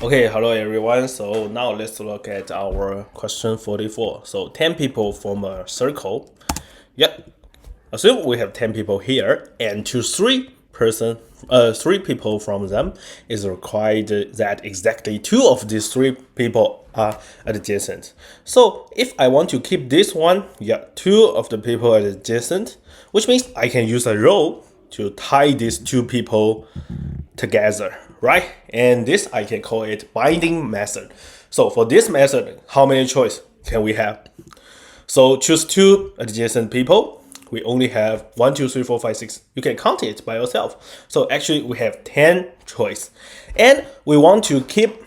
Okay, hello everyone. So now let's look at our question 44. So 10 people form a circle. Yep. Assume we have 10 people here and choose three people from them is required that exactly two of these three people are adjacent. So if I want to keep this one, yeah, two of the people are adjacent, which means I can use a row to tie these two people together, right? And this I can call it binding method. So for this method, how many choice can we have? So choose two adjacent people. We only have 1, 2, 3, 4, 5, 6. You can count it by yourself. So actually we have 10 choice. And we want to keep,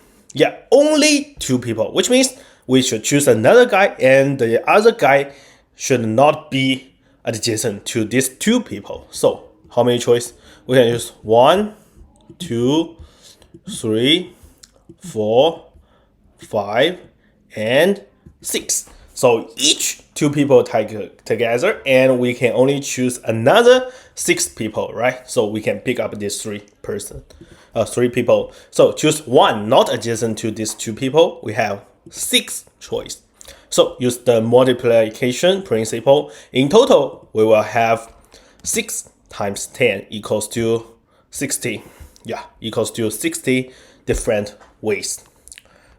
only two people, which means we should choose another guy and the other guy should not be adjacent to these two people. So how many choice? We can use 1, 2, 3, 4, 5, and 6. So each two people tied together, and we can only choose another 6 people, right? So we can pick up these three people. So choose one not adjacent to these two people. We have 6 choice. So use the multiplication principle. In total, we will have 6 times 10 equals to 60. Equals to 60 different ways.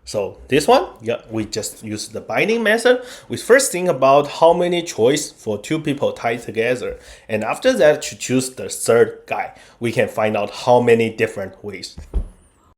So this one, we just use the binding method. We first think about how many choice for two people tied together. And after that, to choose the third guy, we can find out how many different ways.